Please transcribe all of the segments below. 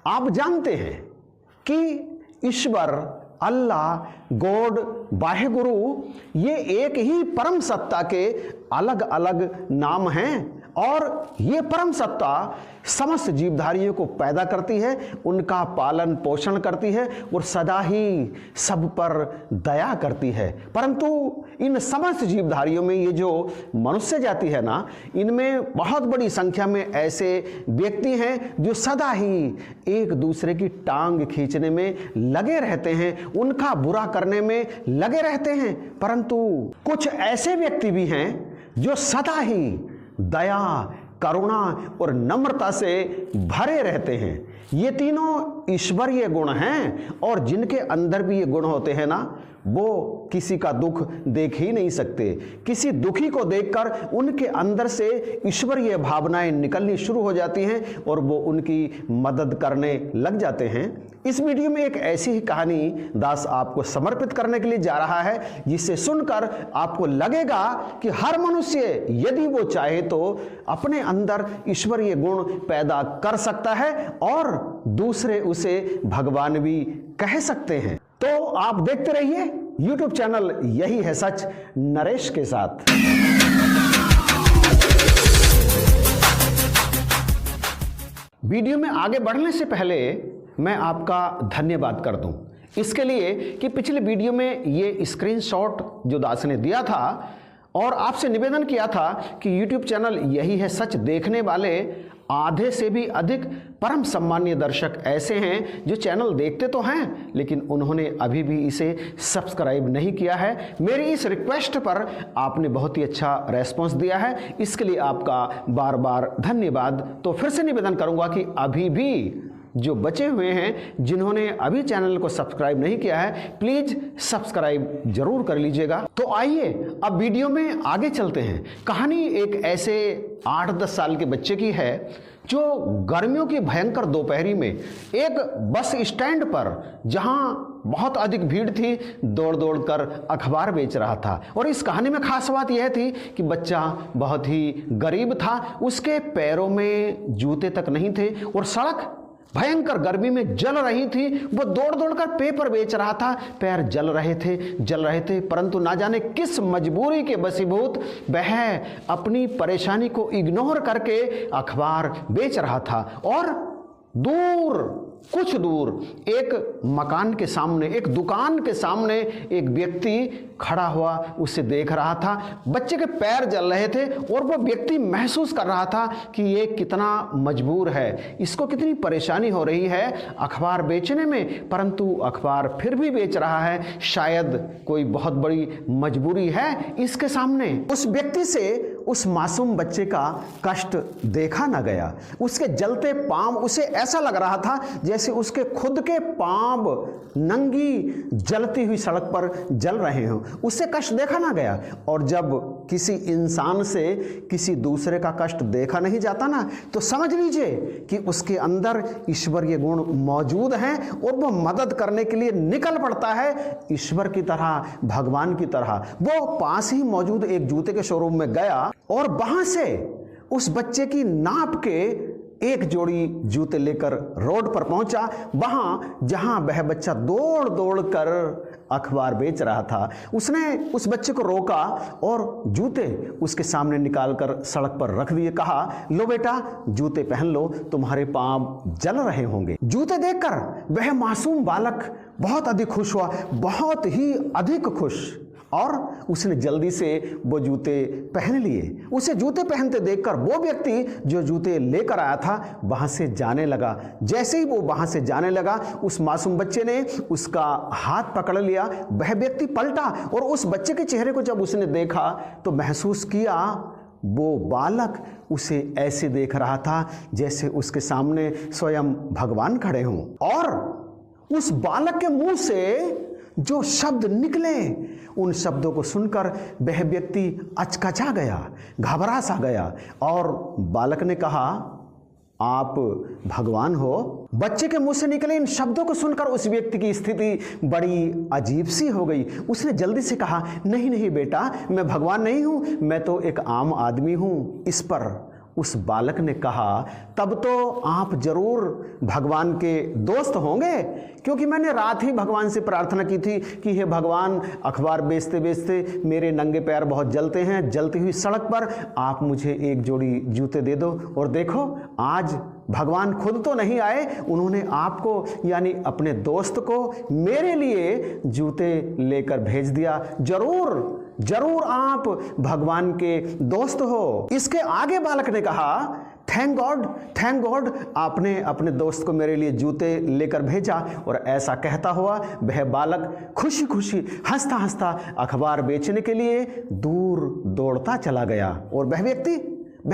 आप जानते हैं कि ईश्वर, अल्लाह, गॉड, वाहेगुरु ये एक ही परम सत्ता के अलग अलग नाम हैं और ये परम सत्ता समस्त जीवधारियों को पैदा करती है, उनका पालन पोषण करती है और सदा ही सब पर दया करती है। परंतु इन समस्त जीवधारियों में ये जो मनुष्य जाति है ना, इनमें बहुत बड़ी संख्या में ऐसे व्यक्ति हैं जो सदा ही एक दूसरे की टांग खींचने में लगे रहते हैं, उनका बुरा करने में लगे रहते हैं। परंतु कुछ ऐसे व्यक्ति भी हैं जो सदा ही दया, करुणा और नम्रता से भरे रहते हैं। ये तीनों ईश्वरीय गुण हैं और जिनके अंदर भी ये गुण होते हैं ना, वो किसी का दुख देख ही नहीं सकते। किसी दुखी को देखकर उनके अंदर से ईश्वरीय भावनाएं निकलनी शुरू हो जाती हैं और वो उनकी मदद करने लग जाते हैं। इस वीडियो में एक ऐसी ही कहानी दास आपको समर्पित करने के लिए जा रहा है जिसे सुनकर आपको लगेगा कि हर मनुष्य यदि वो चाहे तो अपने अंदर ईश्वरीय गुण पैदा कर सकता है और दूसरे उसे भगवान भी कह सकते हैं। तो आप देखते रहिए YouTube चैनल यही है सच नरेश के साथ। वीडियो में आगे बढ़ने से पहले मैं आपका धन्यवाद कर दूं इसके लिए कि पिछले वीडियो में ये स्क्रीनशॉट जो दास ने दिया था और आपसे निवेदन किया था कि YouTube चैनल यही है सच देखने वाले आधे से भी अधिक परम सम्मानीय दर्शक ऐसे हैं जो चैनल देखते तो हैं लेकिन उन्होंने अभी भी इसे सब्सक्राइब नहीं किया है। मेरी इस रिक्वेस्ट पर आपने बहुत ही अच्छा रेस्पॉन्स दिया है, इसके लिए आपका बार बार धन्यवाद। तो फिर से निवेदन करूंगा कि अभी भी जो बचे हुए हैं जिन्होंने अभी चैनल को सब्सक्राइब नहीं किया है, प्लीज सब्सक्राइब जरूर कर लीजिएगा। तो आइए अब वीडियो में आगे चलते हैं। कहानी एक ऐसे 8-10 साल के बच्चे की है जो गर्मियों की भयंकर दोपहरी में एक बस स्टैंड पर, जहां बहुत अधिक भीड़ थी, दौड़ दौड़ कर अखबार बेच रहा था। और इस कहानी में खास बात यह थी कि बच्चा बहुत ही गरीब था, उसके पैरों में जूते तक नहीं थे और सड़क भयंकर गर्मी में जल रही थी। वो दौड़ दौड़ कर पेपर बेच रहा था, पैर जल रहे थे। परंतु ना जाने किस मजबूरी के वशीभूत वह अपनी परेशानी को इग्नोर करके अखबार बेच रहा था। और कुछ दूर एक मकान के सामने, एक दुकान के सामने एक व्यक्ति खड़ा हुआ उसे देख रहा था। बच्चे के पैर जल रहे थे और वो व्यक्ति महसूस कर रहा था कि ये कितना मजबूर है, इसको कितनी परेशानी हो रही है अखबार बेचने में, परंतु अखबार फिर भी बेच रहा है। शायद कोई बहुत बड़ी मजबूरी है इसके सामने। उस व्यक्ति से उस मासूम बच्चे का कष्ट देखा ना गया। उसके जलते पांव, उसे ऐसा लग रहा था जैसे उसके खुद के पांव नंगी जलती हुई सड़क पर जल रहे हों। उससे कष्ट देखा ना गया। और जब किसी इंसान से किसी दूसरे का कष्ट देखा नहीं जाता ना, तो समझ लीजिए कि उसके अंदर ईश्वरीय गुण मौजूद हैं और वो मदद करने के लिए निकल पड़ता है ईश्वर की तरह, भगवान की तरह। वो पास ही मौजूद एक जूते के शोरूम में गया और वहां से उस बच्चे की नाप के एक जोड़ी जूते लेकर रोड पर पहुंचा, वहां जहां वह बच्चा दौड़ दौड़ कर अखबार बेच रहा था। उसने उस बच्चे को रोका और जूते उसके सामने निकालकर सड़क पर रख दिए। कहा, लो बेटा जूते पहन लो, तुम्हारे पांव जल रहे होंगे। जूते देखकर वह मासूम बालक बहुत अधिक खुश हुआ, बहुत ही अधिक खुश, और उसने जल्दी से वो जूते पहन लिए। उसे जूते पहनते देखकर वो व्यक्ति जो जूते लेकर आया था वहां से जाने लगा। जैसे ही वो वहां से जाने लगा, उस मासूम बच्चे ने उसका हाथ पकड़ लिया। वह व्यक्ति पलटा और उस बच्चे के चेहरे को जब उसने देखा तो महसूस किया वो बालक उसे ऐसे देख रहा था जैसे उसके सामने स्वयं भगवान खड़े हों। और उस बालक के मुंह से जो शब्द निकले, उन शब्दों को सुनकर वह व्यक्ति अचकचा गया, घबरा सा गया। और बालक ने कहा, आप भगवान हो। बच्चे के मुंह से निकले इन शब्दों को सुनकर उस व्यक्ति की स्थिति बड़ी अजीब सी हो गई। उसने जल्दी से कहा, नहीं नहीं बेटा, मैं भगवान नहीं हूं, मैं तो एक आम आदमी हूं। इस पर उस बालक ने कहा, तब तो आप जरूर भगवान के दोस्त होंगे, क्योंकि मैंने रात ही भगवान से प्रार्थना की थी कि हे भगवान, अखबार बेचते बेचते मेरे नंगे पैर बहुत जलते हैं, जलती हुई सड़क पर आप मुझे एक जोड़ी जूते दे दो। और देखो, आज भगवान खुद तो नहीं आए, उन्होंने आपको यानी अपने दोस्त को मेरे लिए जूते लेकर भेज दिया। जरूर जरूर आप भगवान के दोस्त हो। इसके आगे बालक ने कहा, थैंक गॉड आपने अपने दोस्त को मेरे लिए जूते लेकर भेजा। और ऐसा कहता हुआ वह बालक खुशी खुशी हंसता हंसता अखबार बेचने के लिए दूर दौड़ता चला गया। और वह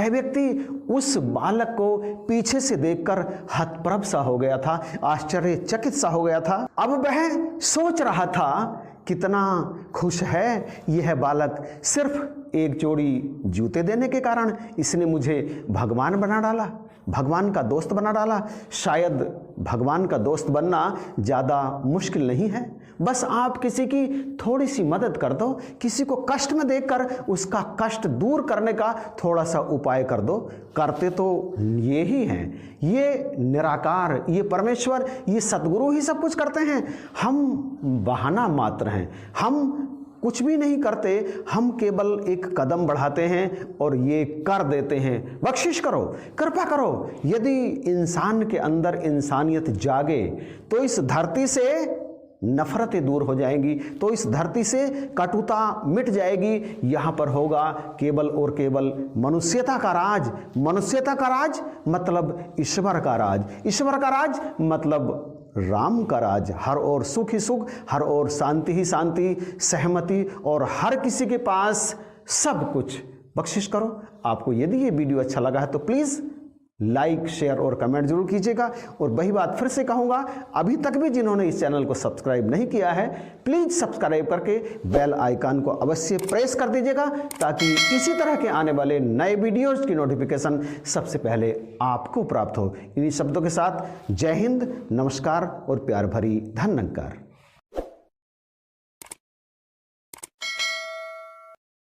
व्यक्ति उस बालक को पीछे से देखकर हतप्रभ सा हो गया था, आश्चर्यचकित सा हो गया था। अब वह सोच रहा था, कितना खुश है यह बालक, सिर्फ एक जोड़ी जूते देने के कारण इसने मुझे भगवान बना डाला, भगवान का दोस्त बना डाला। शायद भगवान का दोस्त बनना ज़्यादा मुश्किल नहीं है, बस आप किसी की थोड़ी सी मदद कर दो, किसी को कष्ट में देखकर उसका कष्ट दूर करने का थोड़ा सा उपाय कर दो। करते तो ये ही हैं, ये निराकार, ये परमेश्वर, ये सद्गुरु ही सब कुछ करते हैं। हम बहाना मात्र हैं, हम कुछ भी नहीं करते, हम केवल एक कदम बढ़ाते हैं और ये कर देते हैं। बख्शिश करो, कृपा करो। यदि इंसान के अंदर इंसानियत जागे तो इस धरती से नफरतें दूर हो जाएंगी, तो इस धरती से कटुता मिट जाएगी। यहाँ पर होगा केवल और केवल मनुष्यता का राज। मनुष्यता का राज मतलब ईश्वर का राज, ईश्वर का राज मतलब राम का राज। हर ओर सुख ही सुख, हर ओर शांति ही शांति, सहमति, और हर किसी के पास सब कुछ। बख्शिश करो। आपको यदि ये वीडियो अच्छा लगा है तो प्लीज़ लाइक, शेयर और कमेंट जरूर कीजिएगा। और वही बात फिर से कहूँगा, अभी तक भी जिन्होंने इस चैनल को सब्सक्राइब नहीं किया है, प्लीज़ सब्सक्राइब करके बेल आइकन को अवश्य प्रेस कर दीजिएगा, ताकि इसी तरह के आने वाले नए वीडियोज़ की नोटिफिकेशन सबसे पहले आपको प्राप्त हो। इन्हीं शब्दों के साथ जय हिंद, नमस्कार और प्यार भरी धन्यवाद।